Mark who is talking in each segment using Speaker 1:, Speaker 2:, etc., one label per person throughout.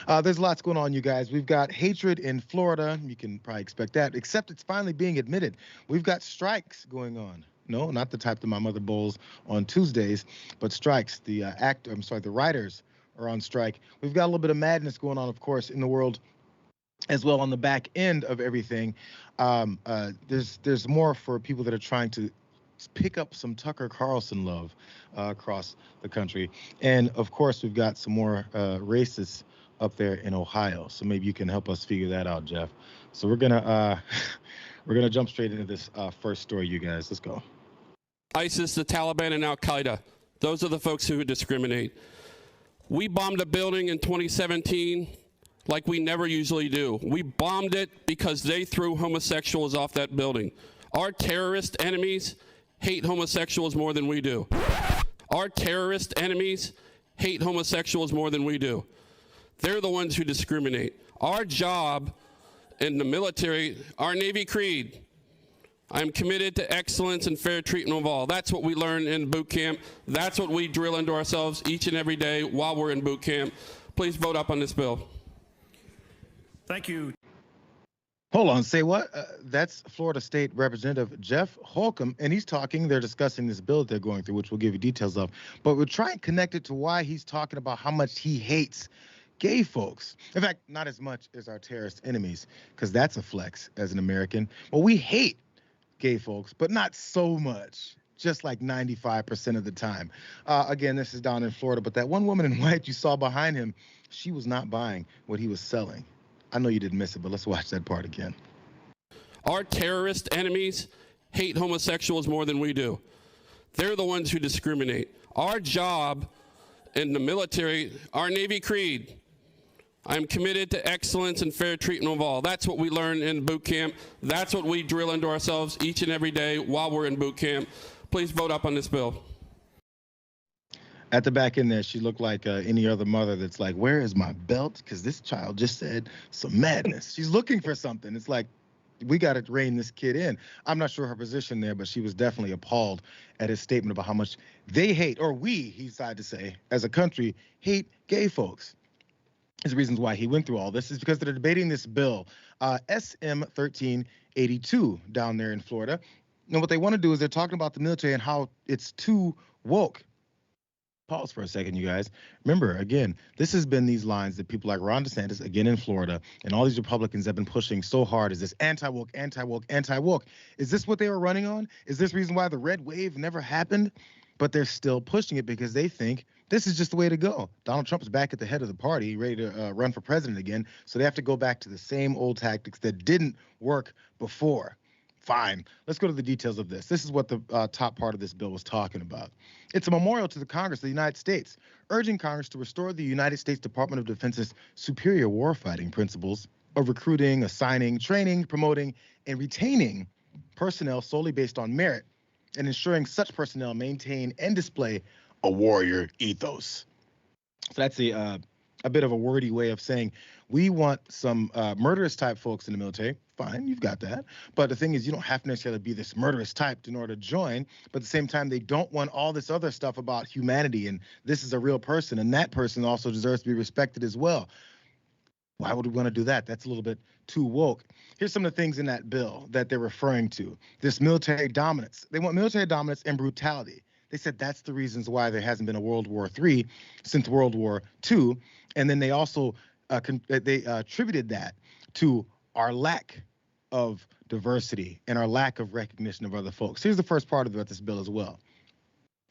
Speaker 1: There's lots going on, you guys. We've got hatred in Florida. You can probably expect that, except it's finally being admitted. We've got strikes going on. No, not the type that my mother bowls on Tuesdays, but strikes. The writers are on strike. We've got a little bit of madness going on, of course, in the world as well on the back end of everything. There's more for people that are trying to pick up some Tucker Carlson love across the country. And of course, we've got some more racists up there in Ohio. So maybe you can help us figure that out, Jeff. So we're gonna we're gonna jump straight into this first story, you guys. Let's go.
Speaker 2: ISIS, the Taliban, and Al Qaeda. Those are the folks who discriminate. We bombed a building in 2017 like we never usually do. We bombed it because they threw homosexuals off that building. Our terrorist enemies hate homosexuals more than we do. Our terrorist enemies hate homosexuals more than we do. They're the ones who discriminate. Our job in the military, our Navy creed, I'm committed to excellence and fair treatment of all. That's what we learn in boot camp. That's what we drill into ourselves each and every day while we're in boot camp. Please vote up on this bill.
Speaker 3: Thank you.
Speaker 1: Hold on, say what? That's Florida State Representative Jeff Holcomb, and he's talking. They're discussing this bill that they're going through, which we'll give you details of. But we'll try and connect it to why he's talking about how much he hates gay folks. In fact, not as much as our terrorist enemies, because that's a flex as an American. Well, we hate gay folks, but not so much, just like 95% of the time. Again, this is down in Florida, but that one woman in white you saw behind him, she was not buying what he was selling. I know you didn't miss it, but let's watch that part again.
Speaker 2: Our terrorist enemies hate homosexuals more than we do. They're the ones who discriminate. Our job in the military, our Navy creed, I'm committed to excellence and fair treatment of all. That's what we learn in boot camp. That's what we drill into ourselves each and every day while we're in boot camp. Please vote up on this bill.
Speaker 1: At the back end there, she looked like any other mother that's like, where is my belt? Because this child just said some madness. She's looking for something. It's like, we got to rein this kid in. I'm not sure her position there, but she was definitely appalled at his statement about how much they hate, or we, he decided to say, as a country, hate gay folks. His reasons why he went through all this is because they're debating this bill, SM 1382 down there in Florida. And what they want to do is they're talking about the military and how it's too woke. Pause for a second, you guys. Remember, again, this has been these lines that people like Ron DeSantis, again in Florida, and all these Republicans have been pushing so hard. Is this anti-woke, anti-woke, anti-woke? Is this what they were running on? Is this the reason why the red wave never happened? But they're still pushing it because they think this is just the way to go. Donald Trump is back at the head of the party, ready to run for president again. So they have to go back to the same old tactics that didn't work before. Fine. Let's go to the details of this. This is what the top part of this bill was talking about. It's a memorial to the Congress of the United States, urging Congress to restore the United States Department of Defense's superior warfighting principles of recruiting, assigning, training, promoting, and retaining personnel solely based on merit, and ensuring such personnel maintain and display a warrior ethos. So that's a bit of a wordy way of saying we want some murderous type folks in the military. Fine, you've got that. But the thing is, you don't have to necessarily be this murderous type in order to join. But at the same time, they don't want all this other stuff about humanity and this is a real person and that person also deserves to be respected as well. Why would we want to do that? That's a little bit too woke. Here's some of the things in that bill that they're referring to. This military dominance. They want military dominance and brutality. They said that's the reasons why there hasn't been a World War III since World War II. And then they also attributed that to our lack of diversity and our lack of recognition of other folks. Here's the first part of this bill as well.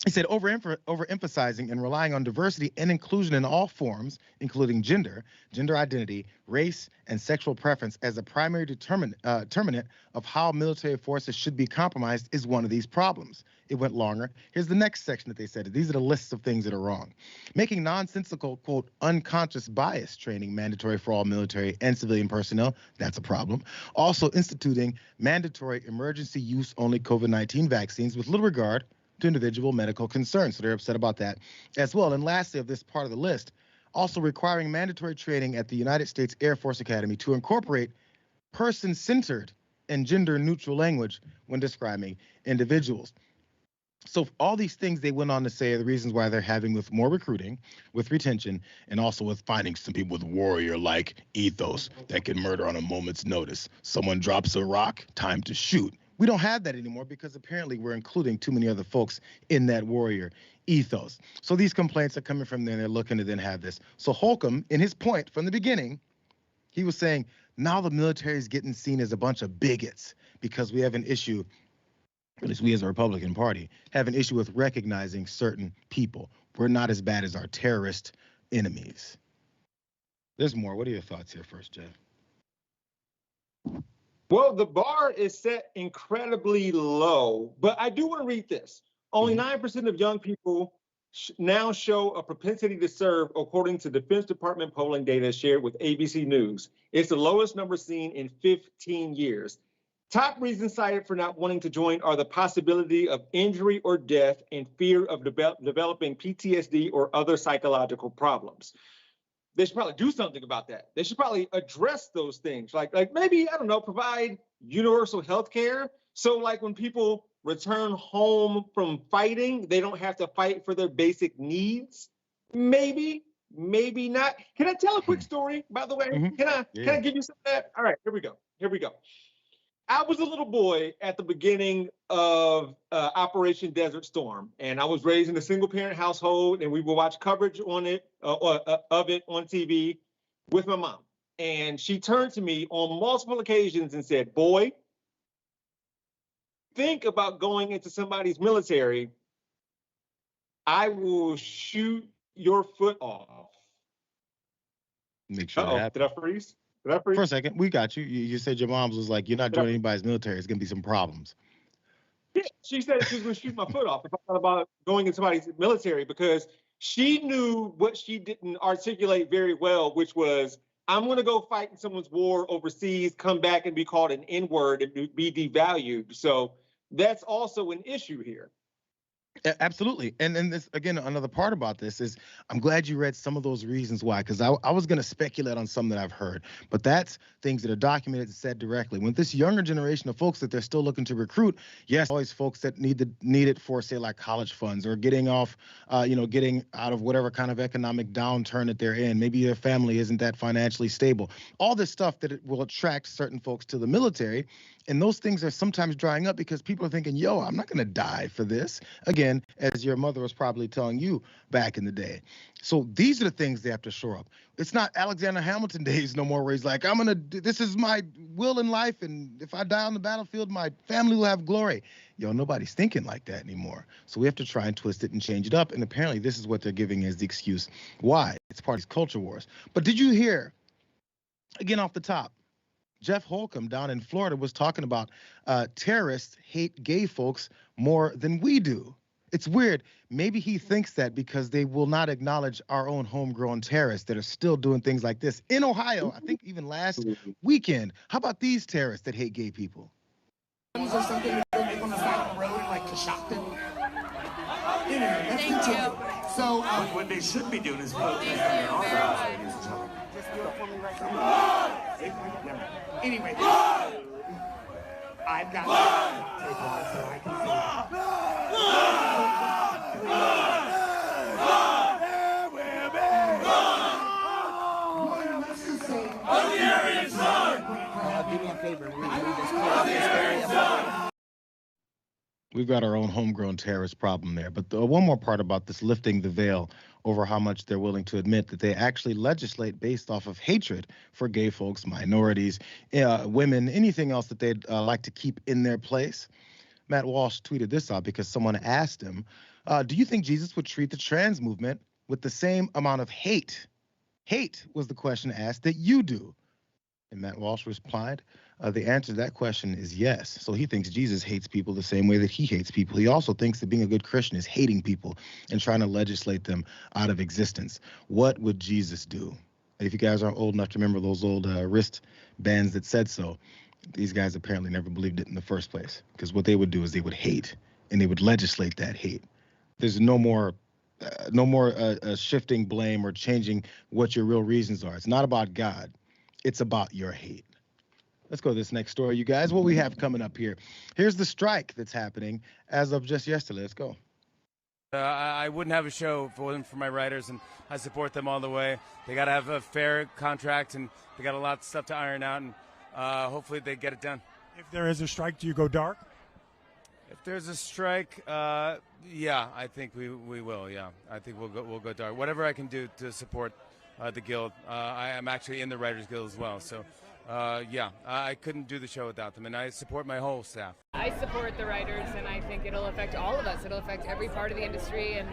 Speaker 1: He said overemphasizing and relying on diversity and inclusion in all forms, including gender, gender identity, race, and sexual preference as a primary determinant of how military forces should be compromised is one of these problems. It went longer. Here's the next section that they said. These are the lists of things that are wrong. Making nonsensical, quote, unconscious bias training mandatory for all military and civilian personnel. That's a problem. Also instituting mandatory emergency use only COVID-19 vaccines with little regard to individual medical concerns. So they're upset about that as well. And lastly, of this part of the list, also requiring mandatory training at the United States Air Force Academy to incorporate person-centered and gender-neutral language when describing individuals. So all these things they went on to say are the reasons why they're having with more recruiting, with retention, and also with finding some people with warrior-like ethos that can murder on a moment's notice. Someone drops a rock, time to shoot. We don't have that anymore because apparently we're including too many other folks in that warrior ethos. So these complaints are coming from there, and they're looking to then have this. So Holcomb, in his point from the beginning, he was saying, now the military is getting seen as a bunch of bigots because we have an issue, at least we as a Republican Party, have an issue with recognizing certain people. We're not as bad as our terrorist enemies. There's more. What are your thoughts here first, Jeff?
Speaker 4: Well, the bar is set incredibly low, but I do want to read this. Only 9% of young people now show a propensity to serve, according to Defense Department polling data shared with ABC News. It's the lowest number seen in 15 years. Top reasons cited for not wanting to join are the possibility of injury or death and fear of developing PTSD or other psychological problems. They should probably do something about that. They should probably address those things, like maybe, I don't know, provide universal health care. So like when people return home from fighting, they don't have to fight for their basic needs. Maybe not. Can I tell a quick story, by the way? Can I give you some of that? All right, here we go. I was a little boy at the beginning of Operation Desert Storm, and I was raised in a single-parent household, and we would watch coverage on it of it on TV with my mom. And she turned to me on multiple occasions and said, "Boy, think about going into somebody's military. I will shoot your foot off."
Speaker 1: Make sure that happens.
Speaker 4: Did I freeze?
Speaker 1: For a second, we got you. You said your mom's was like, you're not joining anybody's military. It's going to be some problems.
Speaker 4: Yeah, she said she was going to shoot my foot off if I thought about going into somebody's military, because she knew what she didn't articulate very well, which was, I'm going to go fight in someone's war overseas, come back and be called an N-word and be devalued. So that's also an issue here.
Speaker 1: Absolutely. And then this, again, another part about this is I'm glad you read some of those reasons why, because I was going to speculate on some that I've heard, but that's things that are documented and said directly. When this younger generation of folks that they're still looking to recruit, yes, always folks that need it for, say, like college funds or getting off, getting out of whatever kind of economic downturn that they're in. Maybe their family isn't that financially stable. All this stuff that it will attract certain folks to the military. And those things are sometimes drying up because people are thinking, yo, I'm not going to die for this. Again, as your mother was probably telling you back in the day. So these are the things they have to shore up. It's not Alexander Hamilton days no more where he's like, this is my will in life. And if I die on the battlefield, my family will have glory. Yo, nobody's thinking like that anymore. So we have to try and twist it and change it up. And apparently this is what they're giving as the excuse why. It's part of these culture wars. But did you hear, again off the top, Jeff Holcomb down in Florida was talking about terrorists hate gay folks more than we do. It's weird. Maybe he thinks that because they will not acknowledge our own homegrown terrorists that are still doing things like this in Ohio. I think even last weekend. How about these terrorists that hate gay people?
Speaker 5: Or something that they make on the side of the road, like Coshocton. Anyway, let's continue. So
Speaker 3: what they should be doing is protesting in our route.
Speaker 5: just do it for me right now. Anyway, I've got to take on so I can do me a favor and read this.
Speaker 1: We've got our own homegrown terrorist problem there. But one more part about this lifting the veil over how much they're willing to admit that they actually legislate based off of hatred for gay folks, minorities, women, anything else that they'd like to keep in their place. Matt Walsh tweeted this out because someone asked him, do you think Jesus would treat the trans movement with the same amount of hate? Hate was the question asked that you do. And Matt Walsh replied, the answer to that question is yes. So he thinks Jesus hates people the same way that he hates people. He also thinks that being a good Christian is hating people and trying to legislate them out of existence. What would Jesus do? If you guys aren't old enough to remember those old wrist bands that said so, these guys apparently never believed it in the first place, because what they would do is they would hate and they would legislate that hate. There's no more shifting blame or changing what your real reasons are. It's not about God. It's about your hate. Let's go to this next story, you guys. What we have coming up here. Here's the strike that's happening as of just yesterday. Let's go.
Speaker 6: I wouldn't have a show if it wasn't for my writers, and I support them all the way. They got to have a fair contract, and they got a lot of stuff to iron out, and hopefully they get it done.
Speaker 7: If there is a strike, do you go dark?
Speaker 6: If there's a strike, yeah, I think we will. Yeah, I think we'll go dark. Whatever I can do to support the guild. I am actually in the Writers Guild as well, so yeah, I couldn't do the show without them, and I support my whole staff.
Speaker 8: I support the writers, and I think it'll affect all of us. It'll affect every part of the industry and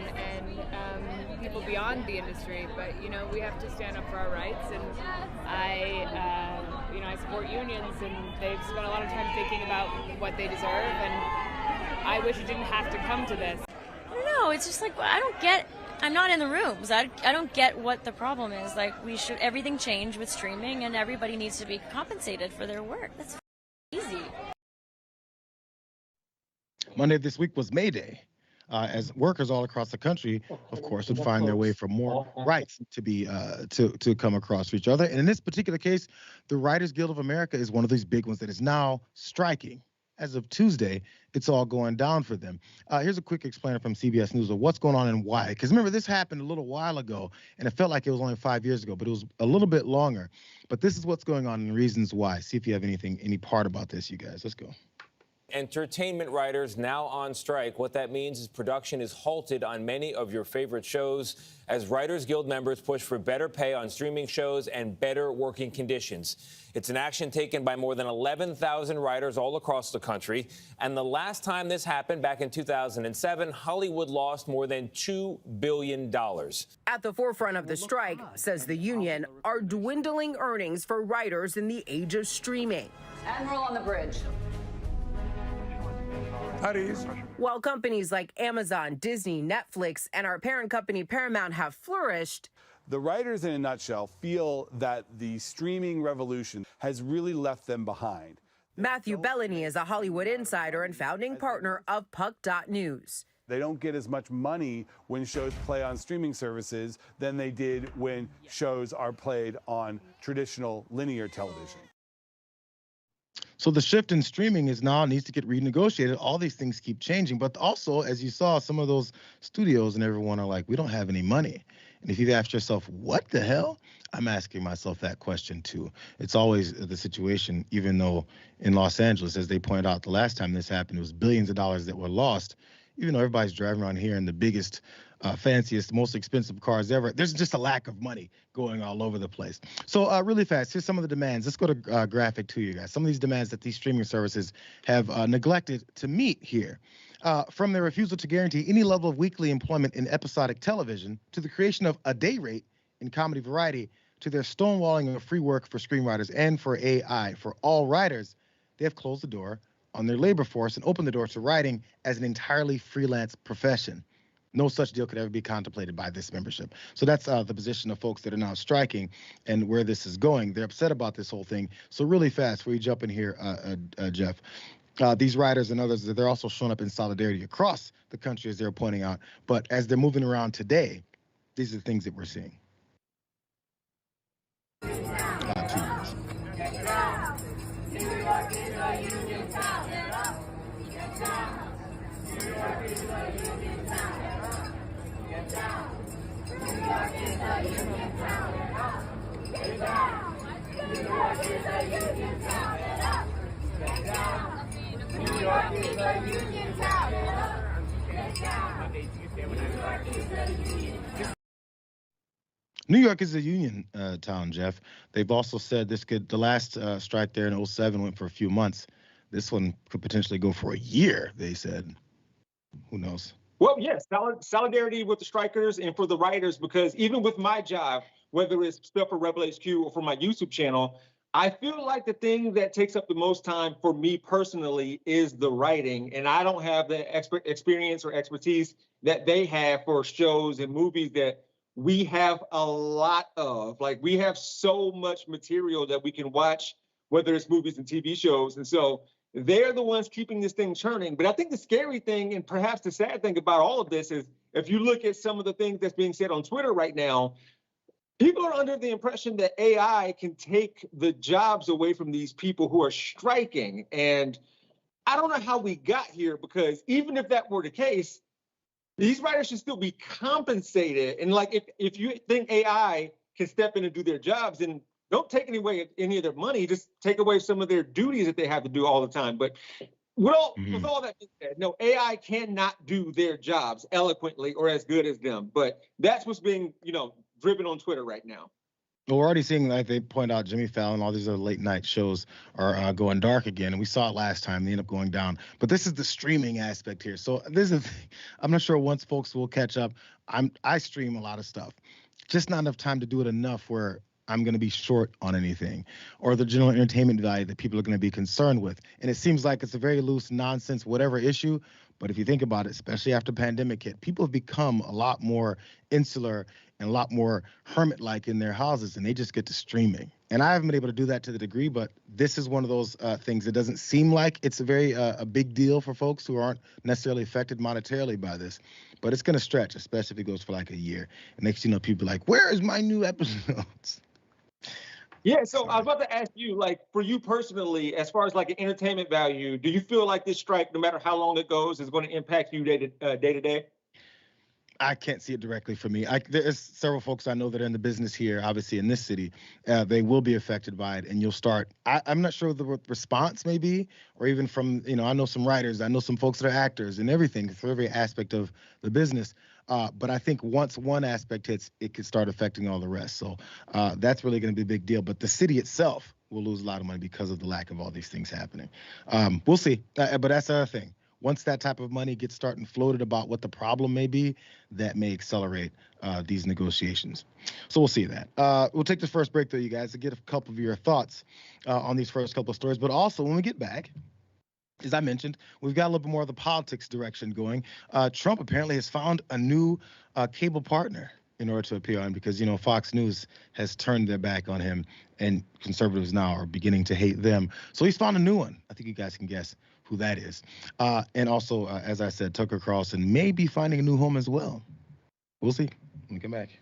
Speaker 8: people beyond the industry. But you know, we have to stand up for our rights, and I support unions, and they've spent a lot of time thinking about what they deserve, and I wish it didn't have to come to this.
Speaker 9: I don't know. It's just like I'm not in the rooms. I don't get what the problem is. Like, everything change with streaming, and everybody needs to be compensated for their work. That's easy.
Speaker 1: Monday this week was May Day, as workers all across the country, of course, would find their way for more rights to be to come across each other. And in this particular case, the Writers Guild of America is one of these big ones that is now striking. As of Tuesday, it's all going down for them. Here's a quick explainer from CBS News of what's going on and why. Because remember, this happened a little while ago, and it felt like it was only 5 years ago, but it was a little bit longer. But this is what's going on and reasons why. See if you have any part about this, you guys. Let's go.
Speaker 10: Entertainment writers now on strike. What that means is production is halted on many of your favorite shows as Writers Guild members push for better pay on streaming shows and better working conditions. It's an action taken by more than 11,000 writers all across the country. And the last time this happened, back in 2007, Hollywood lost more than $2 billion.
Speaker 11: At the forefront of the strike, says the union, are dwindling earnings for writers in the age of streaming.
Speaker 12: Admiral on the bridge.
Speaker 11: While companies like Amazon, Disney, Netflix, and our parent company Paramount have flourished,
Speaker 13: the writers, in a nutshell, feel that the streaming revolution has really left them behind.
Speaker 11: Matthew Bellany is a Hollywood insider and founding partner of Puck.News.
Speaker 13: They don't get as much money when shows play on streaming services than they did when shows are played on traditional linear television.
Speaker 1: So the shift in streaming needs to get renegotiated. All these things keep changing. But also, as you saw, some of those studios and everyone are like, we don't have any money. And if you've asked yourself, what the hell? I'm asking myself that question too. It's always the situation, even though in Los Angeles, as they pointed out the last time this happened, it was billions of dollars that were lost. Even though everybody's driving around here in the biggest, fanciest, most expensive cars ever, there's just a lack of money going all over the place. So really fast, here's some of the demands. Let's go to graphic 2, you guys. Some of these demands that these streaming services have neglected to meet here. From their refusal to guarantee any level of weekly employment in episodic television, to the creation of a day rate in comedy variety, to their stonewalling of free work for screenwriters and for AI. For all writers, they have closed the door on their labor force and opened the door to writing as an entirely freelance profession. No such deal could ever be contemplated by this membership. So that's the position of folks that are now striking and where this is going. They're upset about this whole thing. So really fast, before you jump in here, Jeff, these writers and others, they're also showing up in solidarity across the country, as they're pointing out. But as they're moving around today, these are the things that we're seeing. 2 years. New York is a union town. Get down. New York is a union town. Get down. New York is a union town. Get down. New York is a union town. Get down. New York is a union town. Get down. New York is a union town. New York is a union town, Jeff. They've also said the last strike there in 2007 went for a few months. This one could potentially go for a year, they said. Who knows?
Speaker 4: Well, yes, solidarity with the strikers and for the writers, because even with my job, whether it's stuff for Rebel HQ or for my YouTube channel, I feel like the thing that takes up the most time for me personally is the writing. And I don't have the experience or expertise that they have for shows and movies that we have a lot of. Like, we have so much material that we can watch, whether it's movies and TV shows. And so they're the ones keeping this thing churning. But I think the scary thing, and perhaps the sad thing about all of this, is if you look at some of the things that's being said on Twitter right now, People are under the impression that AI can take the jobs away from these people who are striking. And I don't know how we got here, because even if that were the case, these writers should still be compensated. And like, if you think AI can step in and do their jobs, then don't take away any of their money, just take away some of their duties that they have to do all the time. But with all that being said, no, AI cannot do their jobs eloquently or as good as them. But that's what's being, driven on Twitter right now.
Speaker 1: Well, we're already seeing, like they point out, Jimmy Fallon, all these other late night shows are going dark again. And we saw it last time. They end up going down. But this is the streaming aspect here. So this is, I'm not sure once folks will catch up. I stream a lot of stuff. Just not enough time to do it enough where I'm going to be short on anything, or the general entertainment value that people are going to be concerned with. And it seems like it's a very loose nonsense, whatever issue. But if you think about it, especially after pandemic hit, people have become a lot more insular and a lot more hermit-like in their houses, and they just get to streaming. And I haven't been able to do that to the degree, but this is one of those things that doesn't seem like it's a very a big deal for folks who aren't necessarily affected monetarily by this. But it's going to stretch, especially if it goes for like a year. And next, people are like, where is my new episodes?
Speaker 4: Yeah, so I was about to ask you, like, for you personally, as far as like an entertainment value, do you feel like this strike, no matter how long it goes, is going to impact you day to day?
Speaker 1: I can't see it directly for me. There's several folks I know that are in the business here, obviously in this city. They will be affected by it, and you'll start. I'm not sure what the response may be, or even from, I know some writers, I know some folks that are actors and everything, for every aspect of the business. But I think once one aspect hits, it could start affecting all the rest. So that's really going to be a big deal. But the city itself will lose a lot of money because of the lack of all these things happening. We'll see. But that's the other thing. Once that type of money gets starting floated about what the problem may be, that may accelerate these negotiations. So we'll see that. We'll take this first break, though, you guys, to get a couple of your thoughts on these first couple of stories. But also, when we get back, as I mentioned, we've got a little bit more of the politics direction going. Trump apparently has found a new cable partner in order to appear on, because, Fox News has turned their back on him, and conservatives now are beginning to hate them. So he's found a new one. I think you guys can guess who that is. And also, as I said, Tucker Carlson may be finding a new home as well. We'll see when we come back.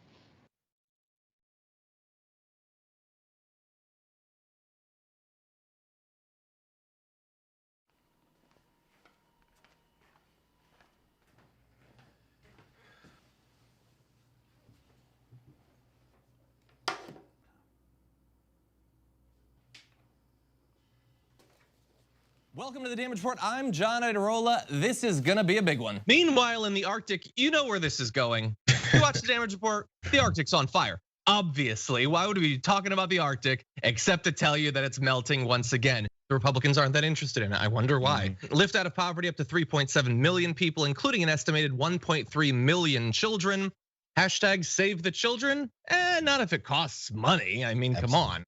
Speaker 12: Welcome to the Damage Report. I'm John Idarola. This is gonna be a big one.
Speaker 14: Meanwhile, in the Arctic, you know where this is going. You watch the Damage Report, the Arctic's on fire. Obviously, why would we be talking about the Arctic except to tell you that it's melting once again? The Republicans aren't that interested in it. I wonder why. Lift out of poverty up to 3.7 million people, including an estimated 1.3 million children. Hashtag save the children? Not if it costs money. I mean, come on.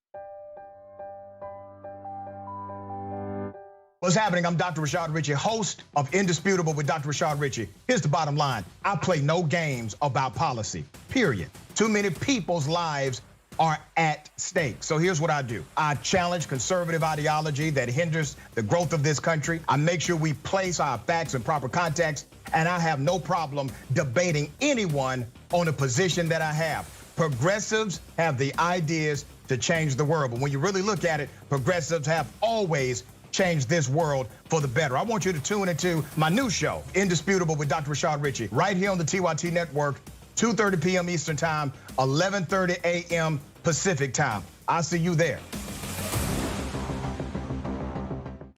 Speaker 15: What's happening? I'm Dr. Rashad Ritchie, host of Indisputable with Dr. Rashad Ritchie. Here's the bottom line. I play no games about policy, period. Too many people's lives are at stake. So here's what I do. I challenge conservative ideology that hinders the growth of this country. I make sure we place our facts in proper context, and I have no problem debating anyone on a position that I have. Progressives have the ideas to change the world, but when you really look at it, progressives have always change this world for the better. I want you to tune into my new show, Indisputable with Dr. Rashad Ritchie, right here on the TYT Network, 2:30 p.m. Eastern Time, 11:30 a.m. Pacific Time. I'll see you there.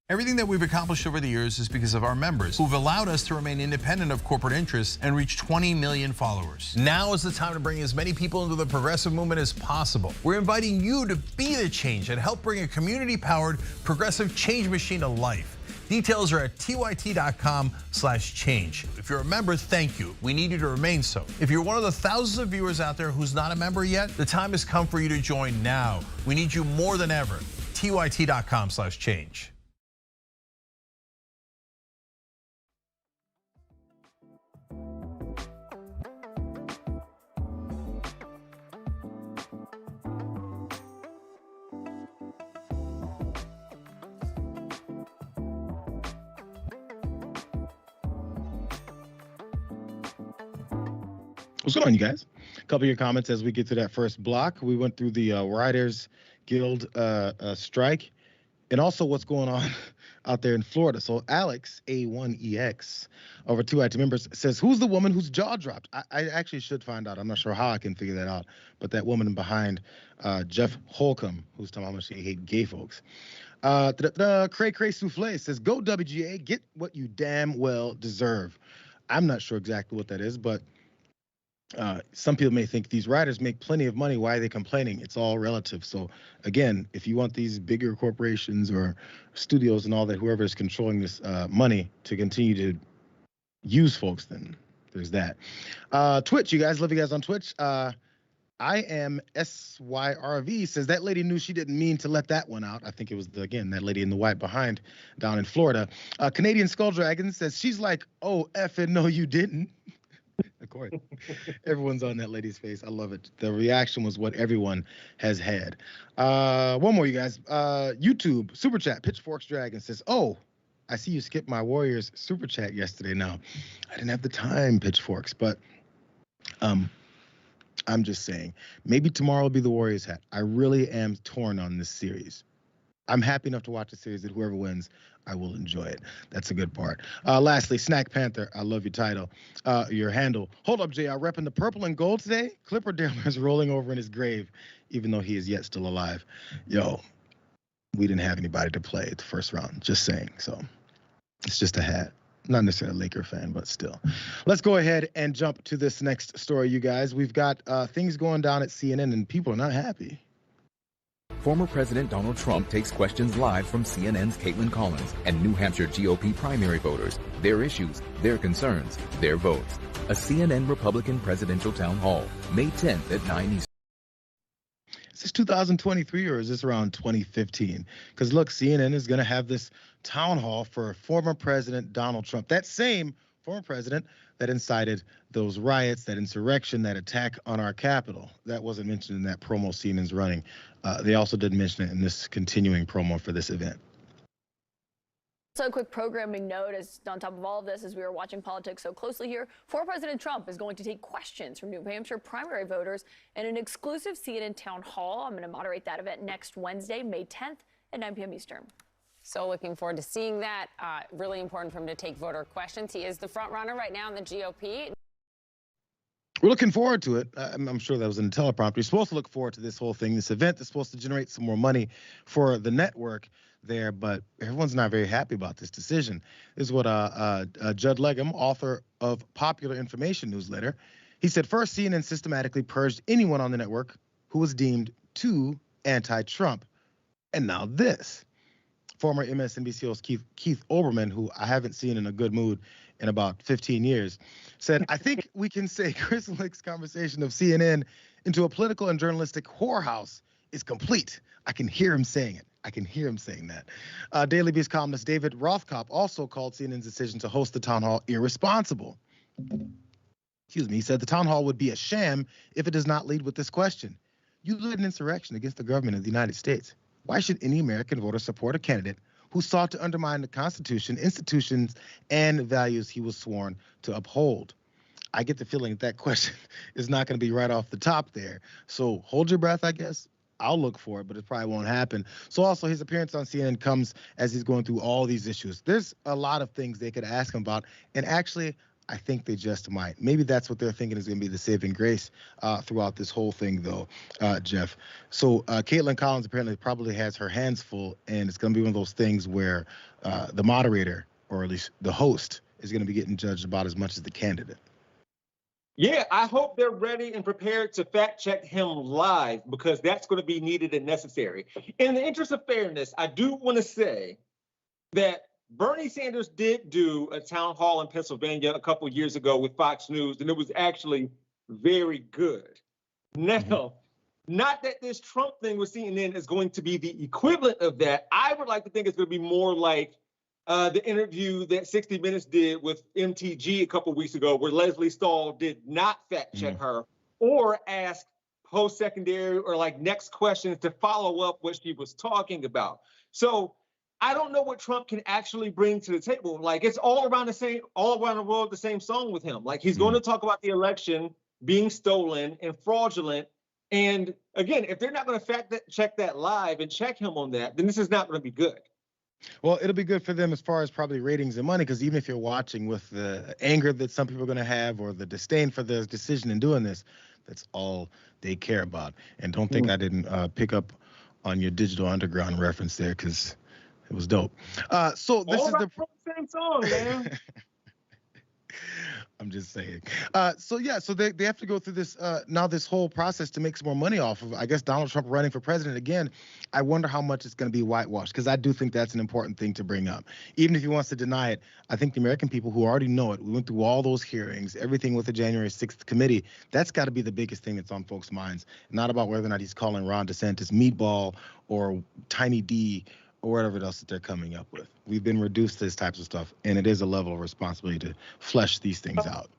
Speaker 16: Everything that we've accomplished over the years is because of our members, who've allowed us to remain independent of corporate interests and reach 20 million followers. Now is the time to bring as many people into the progressive movement as possible. We're inviting you to be the change and help bring a community-powered progressive change machine to life. Details are at tyt.com/change. If you're a member, thank you. We need you to remain so. If you're one of the thousands of viewers out there who's not a member yet, the time has come for you to join now. We need you more than ever. tyt.com/change.
Speaker 1: What's going on, you guys? couple of your comments as we get to that first block. We went through the Writers Guild strike and also what's going on out there in Florida. So Alex, A1EX, over 2 active members, says, who's the woman whose jaw dropped? I actually should find out. I'm not sure how I can figure that out. But that woman behind Jeff Holcomb, who's talking about how much they hate gay folks. Cray Cray Souffle says, go WGA, get what you damn well deserve. I'm not sure exactly what that is, but some people may think these writers make plenty of money. Why are they complaining? It's all relative. So again, if you want these bigger corporations or studios and all that, whoever is controlling this money to continue to use folks, then there's that. Twitch, you guys, love you guys on Twitch. I am SYRV says that lady knew she didn't mean to let that one out. I think it was, again, that lady in the white behind down in Florida. Canadian Skull Dragon says she's like, oh, effing no, you didn't. Of course. Everyone's on that lady's face. I love it. The reaction was what everyone has had. One more, you guys. YouTube, Super Chat, Pitchforks Dragon says, oh, I see you skipped my Warriors Super Chat yesterday. Now, I didn't have the time, Pitchforks, but I'm just saying, maybe tomorrow will be the Warriors hat. I really am torn on this series. I'm happy enough to watch the series that whoever wins, I will enjoy it. That's a good part. Lastly, Snack Panther, I love your title, your handle. Hold up, JR, repping the purple and gold today? Clipper Dale is rolling over in his grave, even though he is yet still alive. Yo, we didn't have anybody to play at the first round, just saying. So it's just a hat. Not necessarily a Laker fan, but still. Let's go ahead and jump to this next story, you guys. We've got things going down at CNN, and people are not happy.
Speaker 17: Former President Donald Trump takes questions live from CNN's Caitlin Collins and New Hampshire GOP primary voters. Their issues, their concerns, their votes. A CNN Republican presidential town hall, May 10th at 9 Eastern.
Speaker 1: Is this 2023 or is this around 2015? Because look, CNN is going to have this town hall for former President Donald Trump. That same former president that incited those riots, that insurrection, that attack on our Capitol. That wasn't mentioned in that promo CNN's running. They also didn't mention it in this continuing promo for this event.
Speaker 18: So a quick programming note, as on top of all of this, as we are watching politics so closely here, former President Trump is going to take questions from New Hampshire primary voters in an exclusive CNN town hall. I'm going to moderate that event next Wednesday, May 10th at 9 p.m. Eastern.
Speaker 19: So looking forward to seeing that. Really important for him to take voter questions. He is the front runner right now in the GOP.
Speaker 1: We're looking forward to it. I'm sure that was in the teleprompter. You're supposed to look forward to this whole thing, this event that's supposed to generate some more money for the network there, but everyone's not very happy about this decision. This is what Judd Legum, author of Popular Information newsletter, he said, first, CNN systematically purged anyone on the network who was deemed too anti-Trump. And now this. Former MSNBC host Keith Olbermann, who I haven't seen in a good mood in about 15 years, said, I think we can say Chris Lick's conversation of CNN into a political and journalistic whorehouse is complete. I can hear him saying it. I can hear him saying that. Daily Beast columnist David Rothkopf also called CNN's decision to host the town hall irresponsible. Excuse me. He said the town hall would be a sham if it does not lead with this question. You led an insurrection against the government of the United States. Why should any American voter support a candidate who sought to undermine the Constitution, institutions, and values he was sworn to uphold? I get the feeling that question is not going to be right off the top there. So hold your breath, I guess. I'll look for it, but it probably won't happen. So also his appearance on CNN comes as he's going through all these issues. There's a lot of things they could ask him about, and actually, I think they just might. Maybe that's what they're thinking is going to be the saving grace throughout this whole thing, though, Jeff. So Caitlin Collins apparently probably has her hands full, and it's going to be one of those things where the moderator, or at least the host, is going to be getting judged about as much as the candidate.
Speaker 4: Yeah, I hope they're ready and prepared to fact check him live, because that's going to be needed and necessary. In the interest of fairness, I do want to say that Bernie Sanders did do a town hall in Pennsylvania a couple years ago with Fox News, and it was actually very good. Now, not that this Trump thing with CNN is going to be the equivalent of that. I would like to think it's going to be more like the interview that 60 Minutes did with MTG a couple weeks ago, where Leslie Stahl did not fact check her or ask post-secondary or like next questions to follow up what she was talking about. So I don't know what Trump can actually bring to the table. Like, it's all around the world, the same song with him. Like, he's going to talk about the election being stolen and fraudulent. And again, if they're not going to check that live and check him on that, then this is not going to be good.
Speaker 1: Well, it'll be good for them as far as probably ratings and money, because even if you're watching with the anger that some people are going to have or the disdain for the decision in doing this, that's all they care about. And don't think I didn't pick up on your Digital Underground reference there, because it was dope. So this
Speaker 4: all
Speaker 1: is the
Speaker 4: same song, man.
Speaker 1: I'm just saying. So they have to go through this now, this whole process to make some more money off of, I guess, Donald Trump running for president again. I wonder how much it's going to be whitewashed, because I do think that's an important thing to bring up. Even if he wants to deny it, I think the American people who already know it, we went through all those hearings, everything with the January 6th committee, that's got to be the biggest thing that's on folks' minds, not about whether or not he's calling Ron DeSantis meatball or Tiny D or whatever else that they're coming up with. We've been reduced to this type of stuff, and it is a level of responsibility to flesh these things out.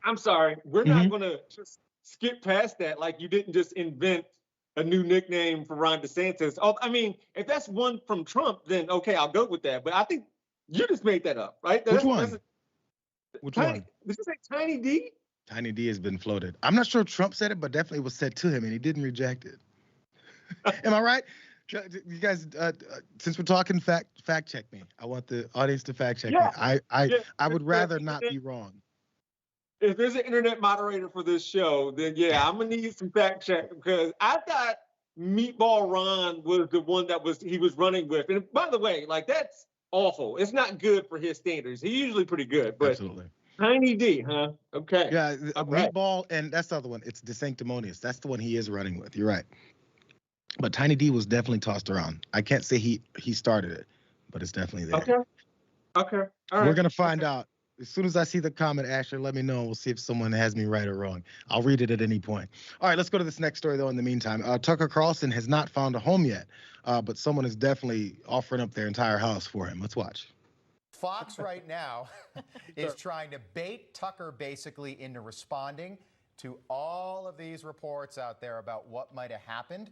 Speaker 4: I'm sorry, we're not going to just skip past that. Like, you didn't just invent a new nickname for Ron DeSantis. Oh, I mean, if that's one from Trump, then okay, I'll go with that. But I think you just made that up, right?
Speaker 1: Which one? Which one?
Speaker 4: Did you say Tiny D?
Speaker 1: Tiny D has been floated. I'm not sure Trump said it, but definitely was said to him, and he didn't reject it. Am I right? You guys, since we're talking fact check me. I want the audience to fact check me. I would rather not be wrong.
Speaker 4: If there's an internet moderator for this show, then yeah, I'm gonna need some fact check, because I thought Meatball Ron was the one he was running with. And by the way, like, that's awful. It's not good for his standards. He's usually pretty good, but
Speaker 1: absolutely.
Speaker 4: Tiny D, huh? Okay.
Speaker 1: Yeah, Meatball, and that's the other one. It's DeSanctimonious. That's the one he is running with. You're right. But Tiny D was definitely tossed around. I can't say he started it, but it's definitely there.
Speaker 4: Okay. All right.
Speaker 1: We're gonna find out. As soon as I see the comment, Asher, let me know. We'll see if someone has me right or wrong. I'll read it at any point. All right, let's go to this next story, though, in the meantime. Tucker Carlson has not found a home yet, but someone is definitely offering up their entire house for him. Let's watch.
Speaker 20: Fox right now is trying to bait Tucker basically into responding to all of these reports out there about what might have happened.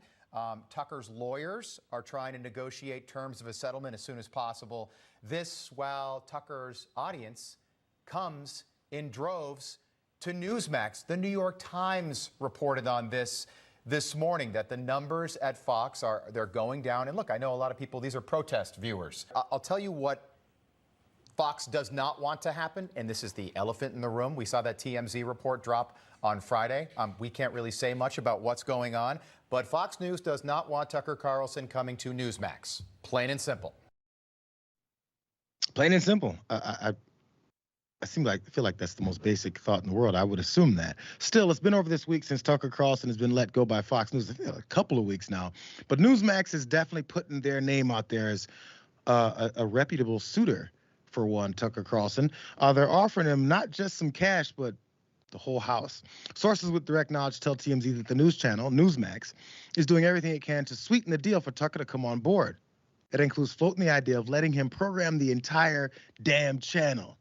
Speaker 20: Tucker's lawyers are trying to negotiate terms of a settlement as soon as possible. This while Tucker's audience comes in droves to Newsmax. The New York Times reported on this morning, that the numbers at Fox they're going down. And look, I know a lot of people, these are protest viewers. I'll tell you what Fox does not want to happen, and this is the elephant in the room. We saw that TMZ report drop on Friday. We can't really say much about what's going on, but Fox News does not want Tucker Carlson coming to Newsmax. Plain and simple.
Speaker 1: Plain and simple. I feel like that's the most basic thought in the world. I would assume that. Still, it's been over this week since Tucker Carlson has been let go by Fox News. I think a couple of weeks now. But Newsmax is definitely putting their name out there as a reputable suitor for one, Tucker Carlson. They're offering him not just some cash, but the whole house. Sources with direct knowledge tell TMZ that the news channel, Newsmax, is doing everything it can to sweeten the deal for Tucker to come on board. It includes floating the idea of letting him program the entire damn channel,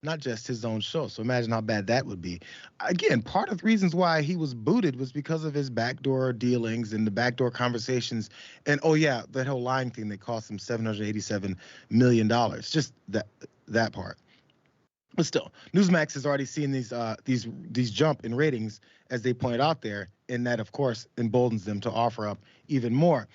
Speaker 1: not just his own show. So imagine how bad that would be. Again, part of the reasons why he was booted was because of his backdoor dealings and the backdoor conversations. And oh yeah, that whole lying thing that cost him $787 million. Just that part. But still, Newsmax has already seen these jump in ratings, as they pointed out there, and that, of course, emboldens them to offer up even more.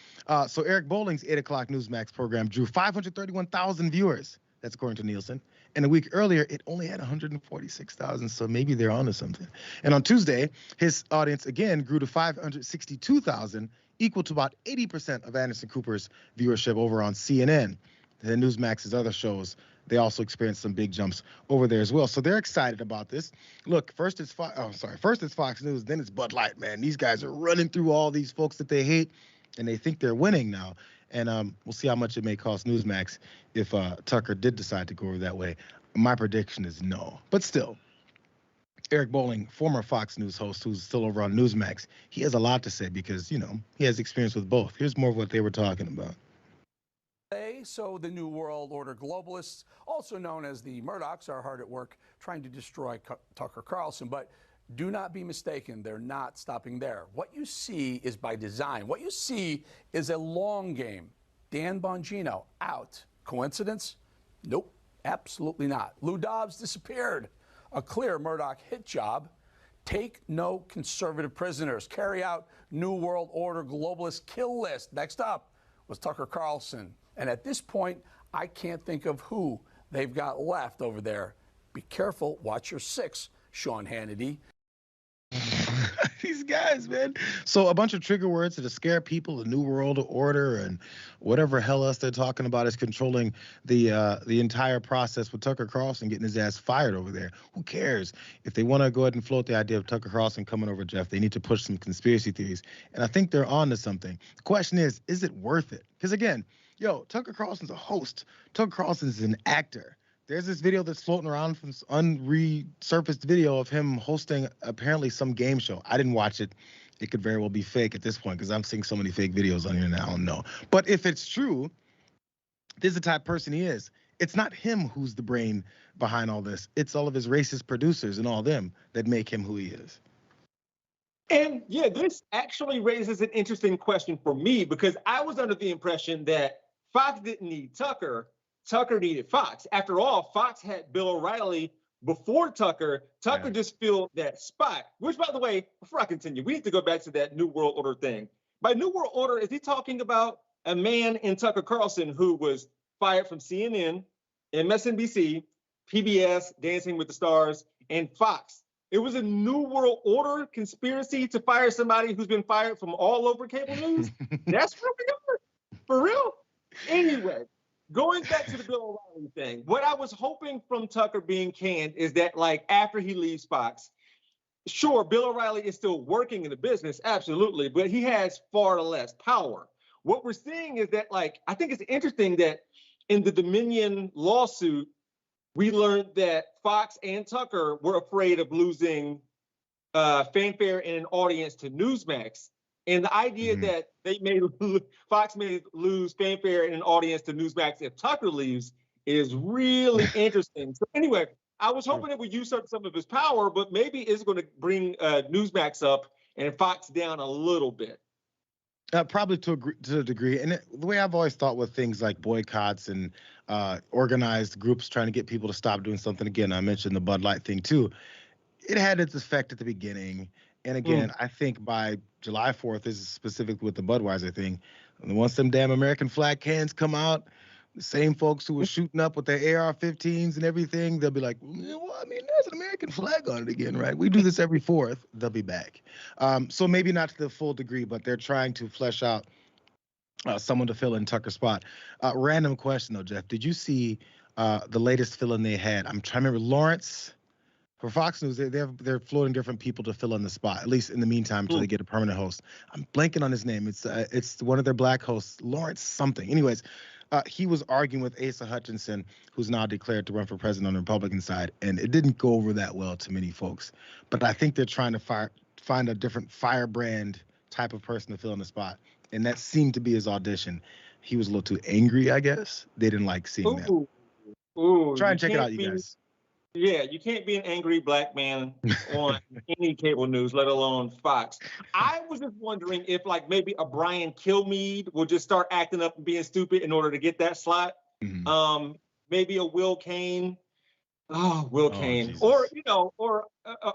Speaker 1: So Eric Bolling's 8 o'clock Newsmax program drew 531,000 viewers. That's according to Nielsen. And a week earlier, it only had 146,000, so maybe they're onto something. And on Tuesday, his audience again grew to 562,000, equal to about 80% of Anderson Cooper's viewership over on CNN. And Newsmax's other shows, they also experienced some big jumps over there as well. So they're excited about this. Look, first it's Fox News, then it's Bud Light, man. These guys are running through all these folks that they hate, and they think they're winning now. And we'll see how much it may cost Newsmax if Tucker did decide to go over that way. My prediction is no. But still, Eric Bolling, former Fox News host who's still over on Newsmax, he has a lot to say because, he has experience with both. Here's more of what they were talking about.
Speaker 21: So the New World Order globalists, also known as the Murdochs, are hard at work trying to destroy Tucker Carlson. But do not be mistaken, they're not stopping there. What you see is by design. What you see is a long game. Dan Bongino out. Coincidence? Nope, absolutely not. Lou Dobbs disappeared. A clear Murdoch hit job. Take no conservative prisoners. Carry out New World Order globalist kill list. Next up was Tucker Carlson. And at this point, I can't think of who they've got left over there. Be careful. Watch your six, Sean Hannity.
Speaker 1: These guys, man. So a bunch of trigger words to scare people, the New World Order and whatever hell else they're talking about is controlling the entire process with Tucker Carlson getting his ass fired over there. Who cares? If they want to go ahead and float the idea of Tucker Carlson coming over, Jeff, they need to push some conspiracy theories. And I think they're on to something. The question is it worth it? Because again, Tucker Carlson's a host. Tucker Carlson's an actor. There's this video that's floating around from this unresurfaced video of him hosting apparently some game show. I didn't watch it. It could very well be fake at this point because I'm seeing so many fake videos on here now. I don't know. But if it's true, this is the type of person he is. It's not him who's the brain behind all this. It's all of his racist producers and all them that make him who he is.
Speaker 4: And yeah, this actually raises an interesting question for me because I was under the impression that Fox didn't need Tucker. Tucker needed Fox. After all, Fox had Bill O'Reilly before Tucker. Tucker just filled that spot, which, by the way, before I continue, we need to go back to that New World Order thing. By New World Order, is he talking about a man in Tucker Carlson who was fired from CNN, MSNBC, PBS, Dancing with the Stars, and Fox? It was a New World Order conspiracy to fire somebody who's been fired from all over cable news? That's where we are. For real? Anyway. Going back to the Bill O'Reilly thing, what I was hoping from Tucker being canned is that, like, after he leaves Fox, sure, Bill O'Reilly is still working in the business, absolutely, but he has far less power. What we're seeing is that, like, I think it's interesting that in the Dominion lawsuit, we learned that Fox and Tucker were afraid of losing fanfare and an audience to Newsmax. And the idea that Fox may lose fanfare and an audience to Newsmax if Tucker leaves is really interesting. So anyway, I was hoping it would usurp some of his power, but maybe it's going to bring Newsmax up and Fox down a little bit.
Speaker 1: Probably to a degree. And the way I've always thought with things like boycotts and organized groups trying to get people to stop doing something, again, I mentioned the Bud Light thing too, it had its effect at the beginning. And again, I think by July 4th, this is specifically with the Budweiser thing, and once them damn American flag cans come out, the same folks who were shooting up with their AR-15s and everything, they'll be like, well, I mean, there's an American flag on it again, right? We do this every 4th. They'll be back. So maybe not to the full degree, but they're trying to flesh out someone to fill in Tucker's spot. Random question, though, Jeff. Did you see the latest fill-in they had? I'm trying to remember. Lawrence. For Fox News, they're floating different people to fill in the spot, at least in the meantime, until they get a permanent host. I'm blanking on his name. It's one of their black hosts, Lawrence something. Anyways, he was arguing with Asa Hutchinson, who's now declared to run for president on the Republican side, and it didn't go over that well to many folks. But I think they're trying to find a different firebrand type of person to fill in the spot, and that seemed to be his audition. He was a little too angry, I guess. They didn't like seeing that. Try and check it out, you guys.
Speaker 4: Yeah, you can't be an angry black man on any cable news, let alone Fox. I was just wondering if, like, maybe a Brian Kilmeade will just start acting up and being stupid in order to get that slot. Maybe a Will Cain. Oh, Will Cain. Jesus. Or, or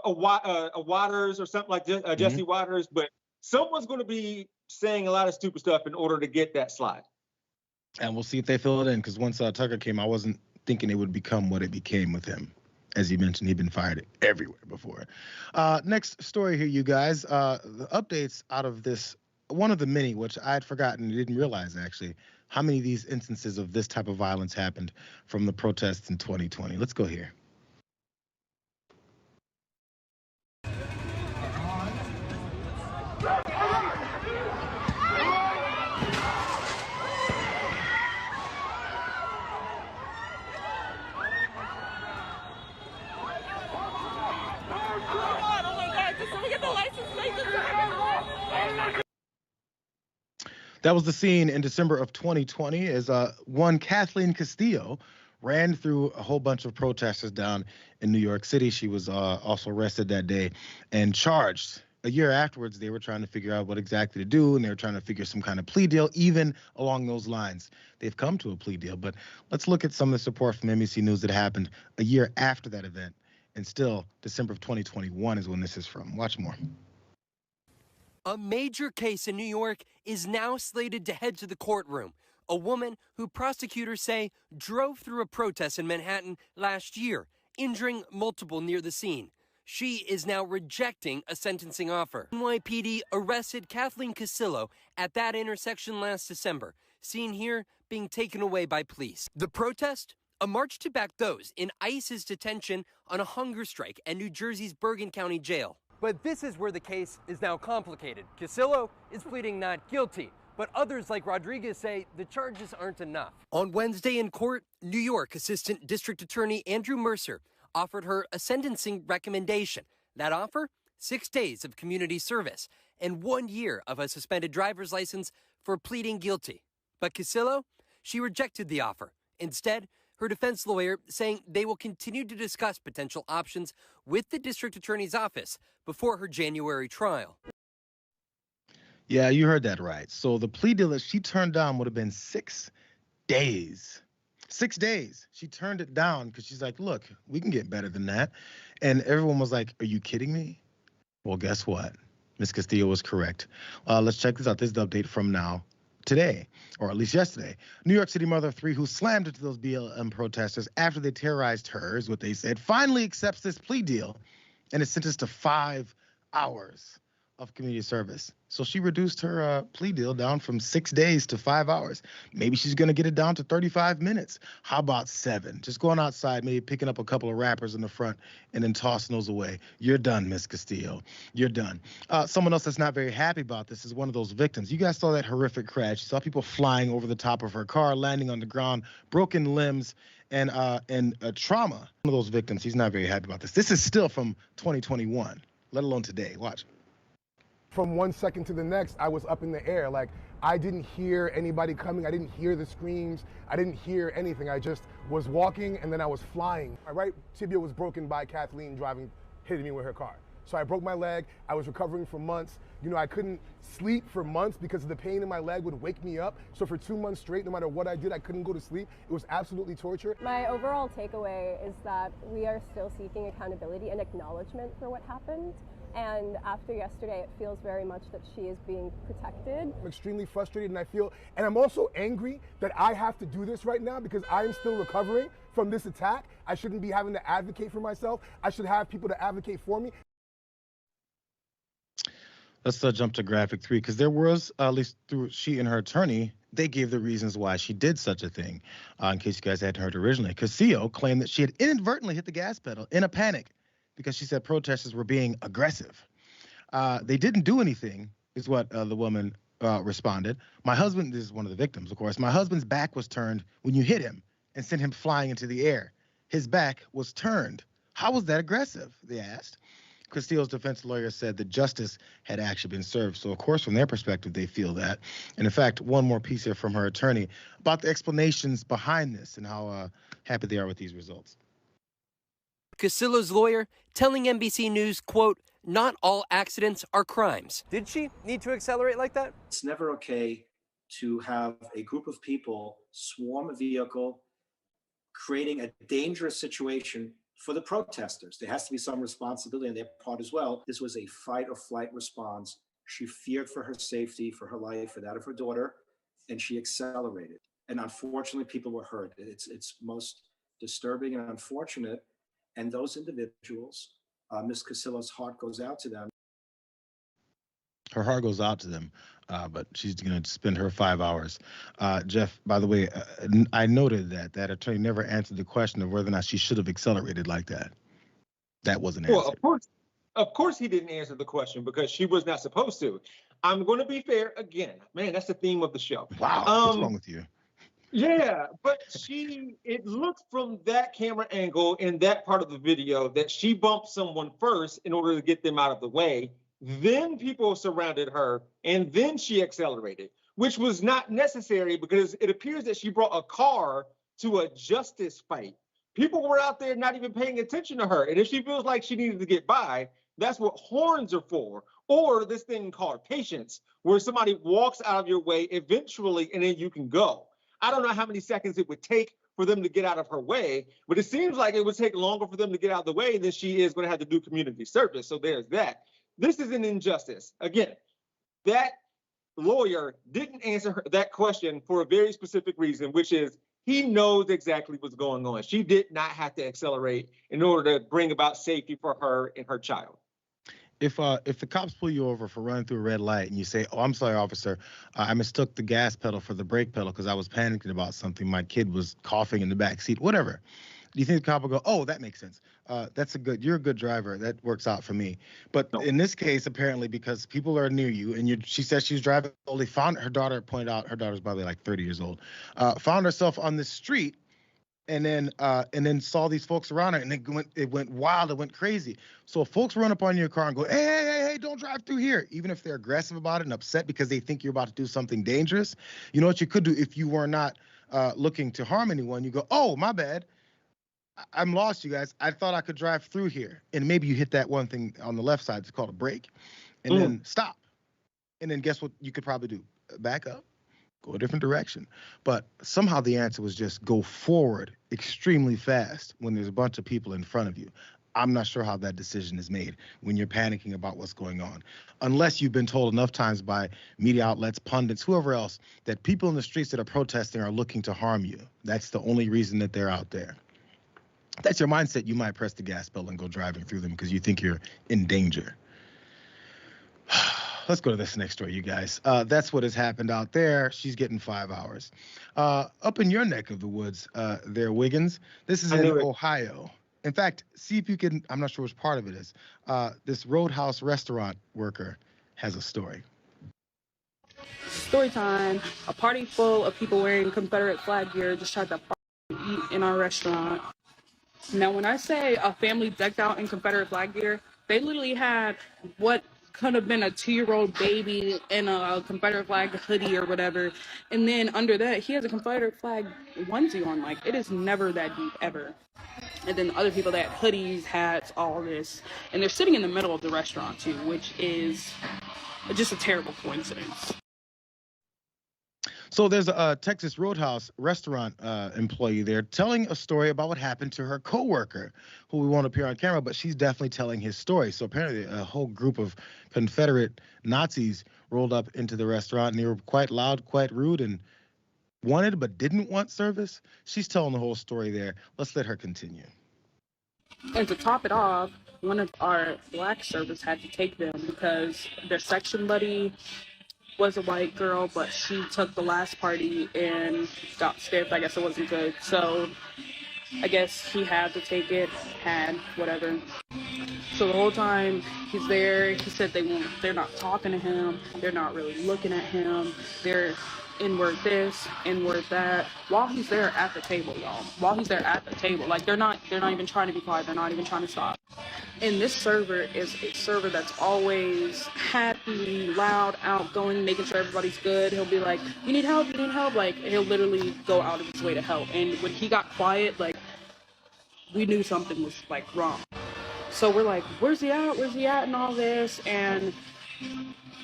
Speaker 4: a Waters or something like Jesse Waters. But someone's going to be saying a lot of stupid stuff in order to get that slot.
Speaker 1: And we'll see if they fill it in, because once Tucker came, I wasn't thinking it would become what it became with him. As you mentioned, he'd been fired everywhere before. Next story here, you guys. The updates out of this, one of the many, which I had forgotten, didn't realize actually, how many of these instances of this type of violence happened from the protests in 2020. Let's go here. That was the scene in December of 2020 as one Kathleen Castillo ran through a whole bunch of protesters down in New York City. She was also arrested that day and charged. A year afterwards, they were trying to figure out what exactly to do, and they were trying to figure some kind of plea deal, even along those lines. They've come to a plea deal, but let's look at some of the support from NBC News that happened a year after that event And still, December of 2021 is when this is from. Watch more.
Speaker 2: A major case in New York is now slated to head to the courtroom. A woman who prosecutors say drove through a protest in Manhattan last year, injuring multiple near the scene. She is now rejecting a sentencing offer. NYPD arrested Kathleen Casillo at that intersection last December, seen here being taken away by police. The protest? A march to back those in ICE's detention on a hunger strike at New Jersey's Bergen County Jail. But this is where the case is now complicated. Casillo is pleading not guilty, but others like Rodriguez say the charges aren't enough. On Wednesday in court, New York Assistant District Attorney Andrew Mercer offered her a sentencing recommendation. That offer? 6 days of community service and 1 year of a suspended driver's license for pleading guilty. But Casillo, she rejected the offer. Instead, her defense lawyer saying they will continue to discuss potential options with the district attorney's office before her January trial.
Speaker 1: Yeah, you heard that right. So the plea deal that she turned down would have been 6 days. 6 days. She turned it down because she's like, look, we can get better than that. And everyone was like, are you kidding me? Well, guess what? Ms. Castillo was correct. Let's check this out. This is the update from now. Today, or at least yesterday, New York City mother of 3 who slammed into those BLM protesters after they terrorized her, is what they said, finally accepts this plea deal and is sentenced to 5 hours of community service. So she reduced her plea deal down from 6 days to 5 hours. Maybe she's going to get it down to 35 minutes. How about 7? Just going outside, maybe picking up a couple of wrappers in the front and then tossing those away. You're done, Miss Castillo. You're done. Someone else that's not very happy about this is one of those victims. You guys saw that horrific crash. You saw people flying over the top of her car, landing on the ground, broken limbs, and trauma. One of those victims, he's not very happy about this. This is still from 2021, let alone today. Watch.
Speaker 22: From 1 second to the next, I was up in the air. Like, I didn't hear anybody coming. I didn't hear the screams. I didn't hear anything. I just was walking and then I was flying. My right tibia was broken by Kathleen hitting me with her car. So I broke my leg. I was recovering for months. You know, I couldn't sleep for months because the pain in my leg would wake me up. So for 2 months straight, no matter what I did, I couldn't go to sleep. It was absolutely torture.
Speaker 23: My overall takeaway is that we are still seeking accountability and acknowledgement for what happened. And after yesterday, it feels very much that she is being protected.
Speaker 22: I'm extremely frustrated and I'm also angry that I have to do this right now because I'm still recovering from this attack. I shouldn't be having to advocate for myself. I should have people to advocate for me.
Speaker 1: Let's jump to graphic 3 because there was, at least through she and her attorney, they gave the reasons why she did such a thing. In case you guys hadn't heard originally, Casillo claimed that she had inadvertently hit the gas pedal in a panic because she said protesters were being aggressive. They didn't do anything, is what the woman responded. My husband, this is one of the victims, of course, my husband's back was turned when you hit him and sent him flying into the air. His back was turned. How was that aggressive, they asked. Castillo's defense lawyer said that justice had actually been served. So, of course, from their perspective, they feel that. And, in fact, one more piece here from her attorney about the explanations behind this and how happy they are with these results.
Speaker 2: Casillo's lawyer telling NBC News, quote, not all accidents are crimes. Did she need to accelerate like that?
Speaker 24: It's never okay to have a group of people swarm a vehicle, creating a dangerous situation for the protesters. There has to be some responsibility on their part as well. This was a fight or flight response. She feared for her safety, for her life, for that of her daughter, and she accelerated. And unfortunately, people were hurt. It's most disturbing and unfortunate. And those individuals, Ms. Casillo's heart goes out to them.
Speaker 1: Her heart goes out to them, but she's going to spend her 5 hours. Jeff, by the way, I noted that attorney never answered the question of whether or not she should have accelerated like that. That wasn't answered.
Speaker 4: Well, of course he didn't answer the question because she was not supposed to. I'm going to be fair again. Man, that's the theme of the show.
Speaker 1: Wow, what's wrong with you?
Speaker 4: Yeah, but it looked from that camera angle in that part of the video that she bumped someone first in order to get them out of the way. Then people surrounded her and then she accelerated, which was not necessary because it appears that she brought a car to a justice fight. People were out there not even paying attention to her. And if she feels like she needed to get by, that's what horns are for. Or this thing called patience, where somebody walks out of your way eventually and then you can go. I don't know how many seconds it would take for them to get out of her way, but it seems like it would take longer for them to get out of the way than she is going to have to do community service. So there's that. This is an injustice. Again, that lawyer didn't answer that question for a very specific reason, which is he knows exactly what's going on. She did not have to accelerate in order to bring about safety for her and her child.
Speaker 1: If the cops pull you over for running through a red light and you say, "Oh, I'm sorry, officer, I mistook the gas pedal for the brake pedal because I was panicking about something. My kid was coughing in the back seat," whatever. Do you think the cop will go, "Oh, that makes sense. You're a good driver. That works out for me." But in this case, apparently, because people are near you, and she says she was driving, they found her daughter. Pointed out her daughter's probably like 30 years old. Found herself on the street. And then saw these folks around her, and it went wild, it went crazy. So if folks run up on your car and go, hey, don't drive through here, even if they're aggressive about it and upset because they think you're about to do something dangerous, you know what you could do if you were not looking to harm anyone? You go, "Oh, my bad. I'm lost, you guys. I thought I could drive through here." And maybe you hit that one thing on the left side, it's called a brake, and then stop. And then guess what you could probably do? Back up. Go a different direction. But somehow the answer was just go forward extremely fast when there's a bunch of people in front of you. I'm not sure how that decision is made when you're panicking about what's going on, unless you've been told enough times by media outlets, pundits, whoever else, that people in the streets that are protesting are looking to harm you. That's the only reason that they're out there. If that's your mindset, you might press the gas pedal and go driving through them because you think you're in danger. Let's go to this next story, you guys. That's what has happened out there. She's getting 5 hours. Up in your neck of the woods, there, Wiggins. This is in Ohio. In fact, see if you can, I'm not sure which part of it is. This Roadhouse restaurant worker has a story.
Speaker 3: Story time. A party full of people wearing Confederate flag gear just tried to eat in our restaurant. Now, when I say a family decked out in Confederate flag gear, they literally had what could have been a 2-year-old baby in a Confederate flag hoodie or whatever. And then under that, he has a Confederate flag onesie on. Like, it is never that deep, ever. And then other people that had hoodies, hats, all this. And they're sitting in the middle of the restaurant, too, which is just a terrible coincidence.
Speaker 1: So there's a Texas Roadhouse restaurant employee there telling a story about what happened to her coworker, who we won't appear on camera, but she's definitely telling his story. So apparently a whole group of Confederate Nazis rolled up into the restaurant, and they were quite loud, quite rude, and wanted but didn't want service. She's telling the whole story there. Let's let her continue.
Speaker 3: And to top it off, one of our black servers had to take them because their section buddy was a white girl, but she took the last party and got stiff. I guess it wasn't good. So I guess he had to take it, whatever. So the whole time he's there, he said they're not talking to him. They're not really looking at him. They're inward this, inward that, while he's there at the table, y'all. While he's there at the table. Like, they're not even trying to be quiet. They're not even trying to stop. And this server is a server that's always happy, loud, outgoing, making sure everybody's good. He'll be like, you need help? Like, he'll literally go out of his way to help. And when he got quiet, like, we knew something was, like, wrong. So we're like, where's he at? And all this. And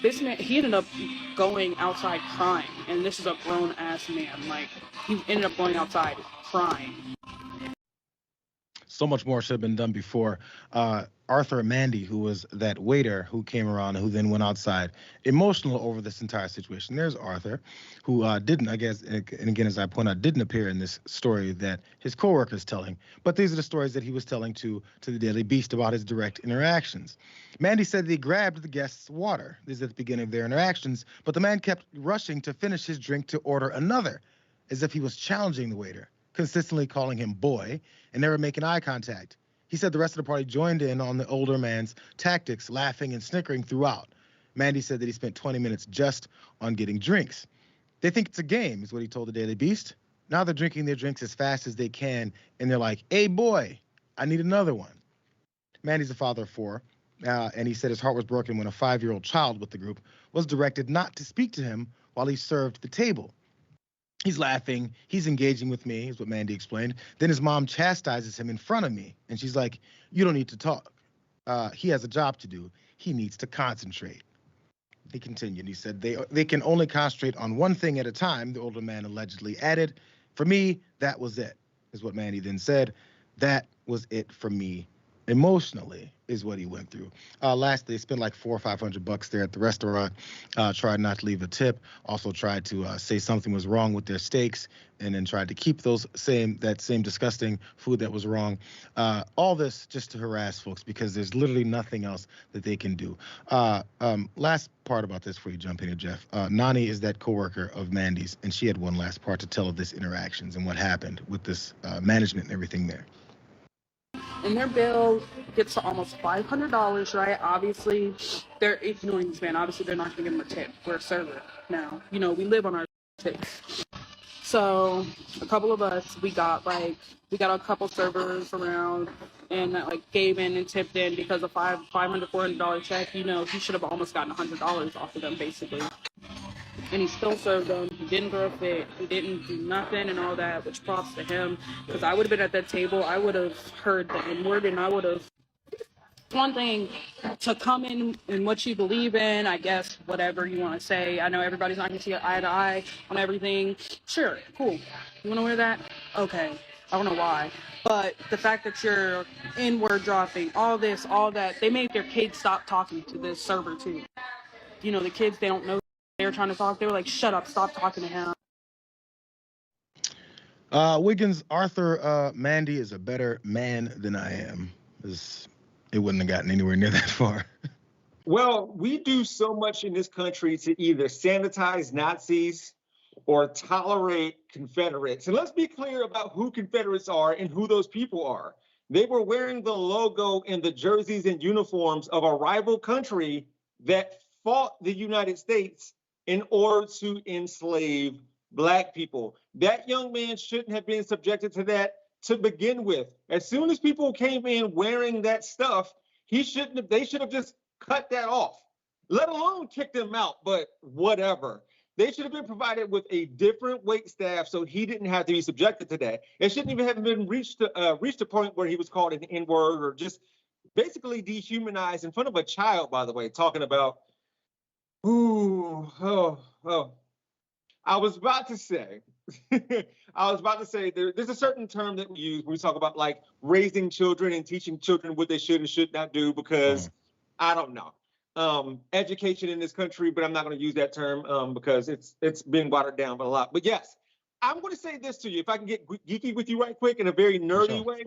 Speaker 3: this man, he ended up going outside crying. And this is a grown-ass man. Like, he ended up going outside crying.
Speaker 1: So much more should have been done before. Arthur and Mandy, who was that waiter who came around, who then went outside, emotional over this entire situation. There's Arthur, who didn't, I guess, and again, as I point out, didn't appear in this story that his coworker is telling. But these are the stories that he was telling to the Daily Beast about his direct interactions. Mandy said that he grabbed the guest's water. This is at the beginning of their interactions, but the man kept rushing to finish his drink to order another, as if he was challenging the waiter, consistently calling him boy, and never making eye contact. He said the rest of the party joined in on the older man's tactics, laughing and snickering throughout. Mandy said that he spent 20 minutes just on getting drinks. They think it's a game, is what he told the Daily Beast. Now they're drinking their drinks as fast as they can, and they're like, hey, boy, I need another one. Mandy's a father of 4, and he said his heart was broken when a 5-year-old child with the group was directed not to speak to him while he served the table. He's laughing. He's engaging with me, is what Mandy explained. Then his mom chastises him in front of me. And she's like, you don't need to talk. He has a job to do. He needs to concentrate. He continued. He said, they can only concentrate on one thing at a time, the older man allegedly added. For me, that was it. is what Mandy then said. That was it for me. Emotionally is what he went through. Lastly, they spent like $400 or $500 there at the restaurant. Tried not to leave a tip. Also tried to say something was wrong with their steaks, and then tried to keep that same disgusting food that was wrong. All this just to harass folks because there's literally nothing else that they can do. Last part about this before you jump in here, Jeff. Nani is that coworker of Mandy's, and she had one last part to tell of this interactions and what happened with this management and everything there.
Speaker 3: And their bill gets to almost $500, right? Obviously, they're ignoring this man. Obviously, they're not going to give him a tip. We're a server now. You know, we live on our tips. So a couple of us, we got a couple servers around and that like gave in and tipped in because of $400 check. You know, he should have almost gotten $100 off of them basically. And he still served them. He didn't throw a fit. He didn't do nothing and all that, which props to him. Because I would have been at that table, I would have heard the N-word, and I would have. One thing to come in what you believe in, I guess, whatever you want to say. I know everybody's not going to see eye to eye on everything. Sure, cool. You want to wear that? Okay. I don't know why. But the fact that you're N-word dropping, all this, all that, they made their kids stop talking to this server too. You know, the kids, they don't know. They were trying to talk. They were like, shut up, stop talking to him.
Speaker 1: Wiggins, Arthur, Mandy is a better man than I am. It wouldn't have gotten anywhere near that far.
Speaker 4: Well, we do so much in this country to either sanitize Nazis or tolerate Confederates. And let's be clear about who Confederates are and who those people are. They were wearing the logo and the jerseys and uniforms of a rival country that fought the United States in order to enslave Black people. That young man shouldn't have been subjected to that to begin with. As soon as people came in wearing that stuff, they should have just cut that off, let alone kick them out, but whatever. They should have been provided with a different wait staff so he didn't have to be subjected to that. It shouldn't even have been reached a point where he was called an N-word or just basically dehumanized in front of a child, by the way, talking about I was about to say there's a certain term that we use when we talk about like raising children and teaching children what they should and should not do because I don't know education in this country, but I'm not going to use that term because it's been watered down a lot. But yes, I'm going to say this to you. If I can get geeky with you right quick in a very nerdy way.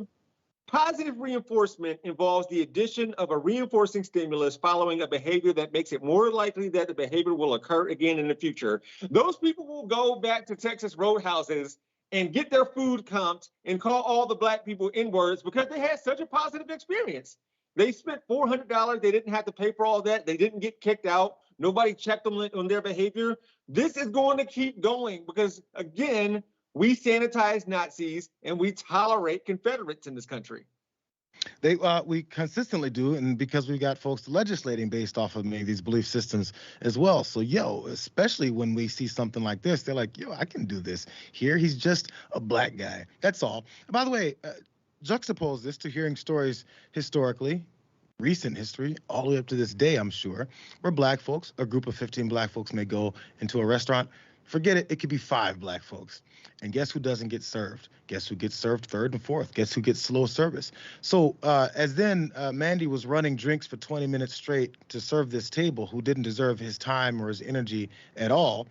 Speaker 4: Positive reinforcement involves the addition of a reinforcing stimulus following a behavior that makes it more likely that the behavior will occur again in the future. Those people will go back to Texas roadhouses and get their food comped and call all the Black people N-words because they had such a positive experience. They spent $400. They didn't have to pay for all that. They didn't get kicked out. Nobody checked them on their behavior. This is going to keep going because, again, we sanitize Nazis and we tolerate Confederates in this country.
Speaker 1: We consistently do, and because we got folks legislating based off of many of these belief systems as well. So, especially when we see something like this, they're like, I can do this. Here, he's just a Black guy. That's all. By the way, juxtapose this to hearing stories historically, recent history, all the way up to this day, I'm sure, where Black folks, a group of 15 Black folks may go into a restaurant. Forget it, it could be 5 Black folks. And guess who doesn't get served? Guess who gets served third and fourth? Guess who gets slow service? So as then Mandy was running drinks for 20 minutes straight to serve this table who didn't deserve his time or his energy at all,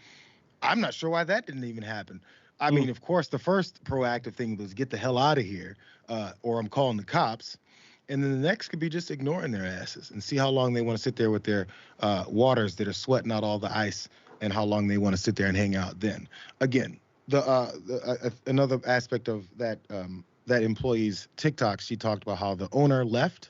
Speaker 1: I'm not sure why that didn't even happen. I mean, of course, the first proactive thing was get the hell out of here or I'm calling the cops. And then the next could be just ignoring their asses and see how long they want to sit there with their waters that are sweating out all the ice and how long they want to sit there and hang out then. Again, another aspect of that employee's TikTok, she talked about how the owner left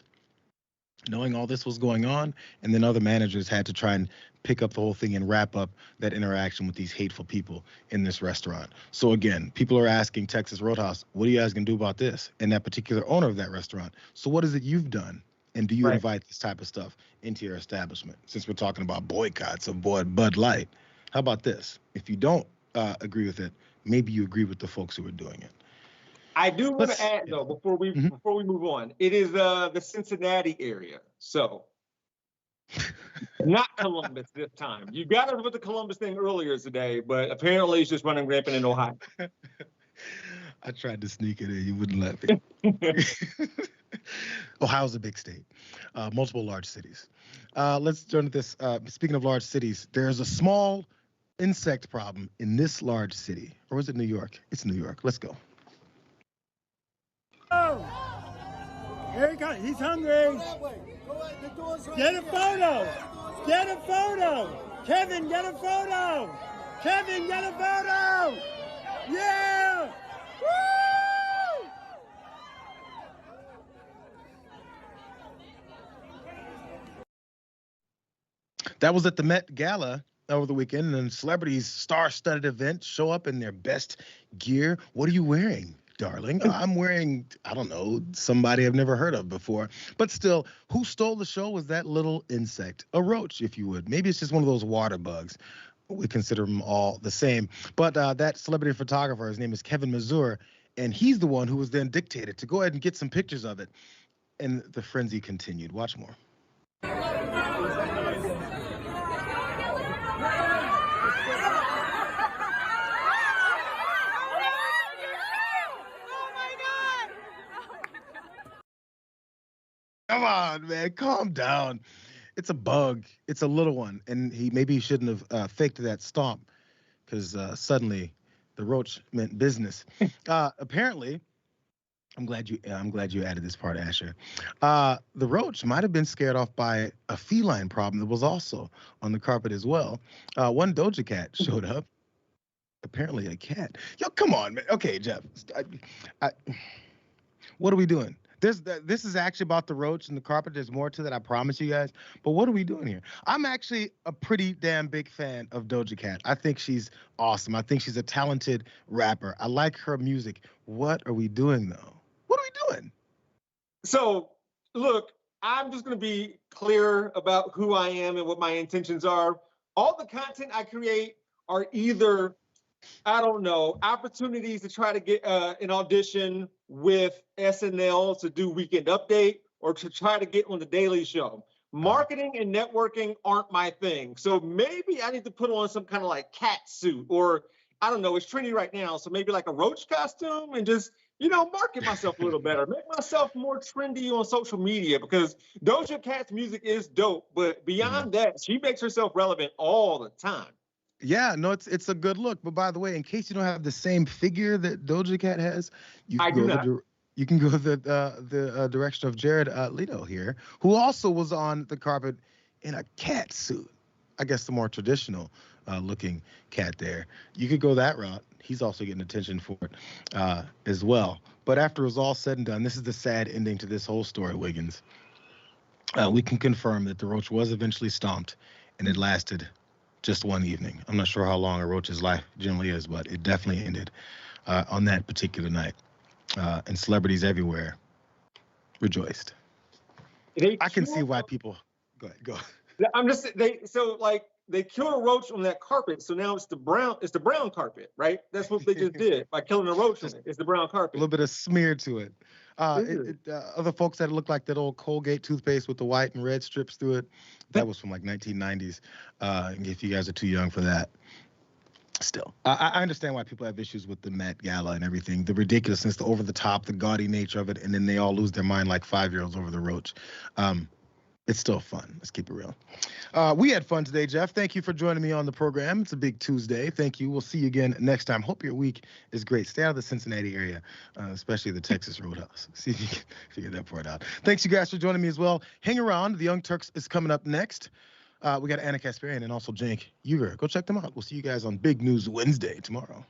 Speaker 1: knowing all this was going on, and then other managers had to try and pick up the whole thing and wrap up that interaction with these hateful people in this restaurant. So again, people are asking Texas Roadhouse, what are you guys going to do about this? And that particular owner of that restaurant. So what is it you've done? And do you invite this type of stuff into your establishment? Since we're talking about boycotts of Bud Light, how about this? If you don't agree with it, maybe you agree with the folks who are doing it.
Speaker 4: I do want to add though, before we move on, it is the Cincinnati area. So not Columbus this time. You got to put the Columbus thing earlier today, but apparently it's just running rampant in Ohio.
Speaker 1: I tried to sneak it in. You wouldn't let me. Ohio's a big state, multiple large cities. Let's turn to this. Speaking of large cities, there's a small insect problem in this large city. Or is it New York? It's New York. Let's go.
Speaker 5: Oh, here he comes. He's hungry. Get a photo. Get a photo. Kevin, get a photo. Kevin, get a photo. Yeah. Woo!
Speaker 1: That was at the Met Gala over the weekend, and celebrities' star-studded event show up in their best gear. What are you wearing, darling? I'm wearing, I don't know, somebody I've never heard of before. But still, who stole the show was that little insect, a roach, if you would. Maybe it's just one of those water bugs. We consider them all the same. But that celebrity photographer, his name is Kevin Mazur, and he's the one who was then dictated to go ahead and get some pictures of it. And the frenzy continued. Watch more. Come on, man, calm down. It's a bug. It's a little one, and maybe he shouldn't have faked that stomp, because suddenly the roach meant business. Apparently, I'm glad you added this part, Asher. The roach might have been scared off by a feline problem that was also on the carpet as well. One Doja Cat showed up. Apparently, a cat. Yo, come on, man. Okay, Jeff. What are we doing? This is actually about the roach and the carpet. There's more to that, I promise you guys. But what are we doing here? I'm actually a pretty damn big fan of Doja Cat. I think she's awesome. I think she's a talented rapper. I like her music. What are we doing, though? What are we doing?
Speaker 4: So, look, I'm just going to be clear about who I am and what my intentions are. All the content I create are either, I don't know, opportunities to try to get an audition with SNL to do Weekend Update or to try to get on the Daily Show. Marketing and networking aren't my thing. So maybe I need to put on some kind of like cat suit, or I don't know, it's trendy right now. So maybe like a roach costume and just, market myself a little better. Make myself more trendy on social media, because Doja Cat's music is dope. But beyond that, she makes herself relevant all the time.
Speaker 1: Yeah, no, it's a good look. But by the way, in case you don't have the same figure that Doja Cat has, you can go the direction of Jared Leto here, who also was on the carpet in a cat suit. I guess the more traditional looking cat there. You could go that route. He's also getting attention for it as well. But after it was all said and done, this is the sad ending to this whole story, Wiggins. We can confirm that the roach was eventually stomped, and it lasted just one evening. I'm not sure how long a roach's life generally is, but it definitely ended on that particular night. And celebrities everywhere rejoiced. I can see why people. Go.
Speaker 4: I'm just they killed a roach on that carpet, so now it's the brown carpet, right? That's what they just did by killing a roach on it. It's the brown carpet.
Speaker 1: A little bit of smear to it. Other folks that looked like that old Colgate toothpaste with the white and red strips through it. That was from like 1990s. If you guys are too young for that. Still, I understand why people have issues with the Met Gala and everything. The ridiculousness, the over the top, the gaudy nature of it, and then they all lose their mind like 5-year-olds over the roach. It's still fun. Let's keep it real. We had fun today, Jeff. Thank you for joining me on the program. It's a big Tuesday. Thank you. We'll see you again next time. Hope your week is great. Stay out of the Cincinnati area, especially the Texas Roadhouse. See if you can figure that part out. Thanks, you guys, for joining me as well. Hang around. The Young Turks is coming up next. We got Anna Kasparian and also Cenk Uygur. Go check them out. We'll see you guys on Big News Wednesday tomorrow.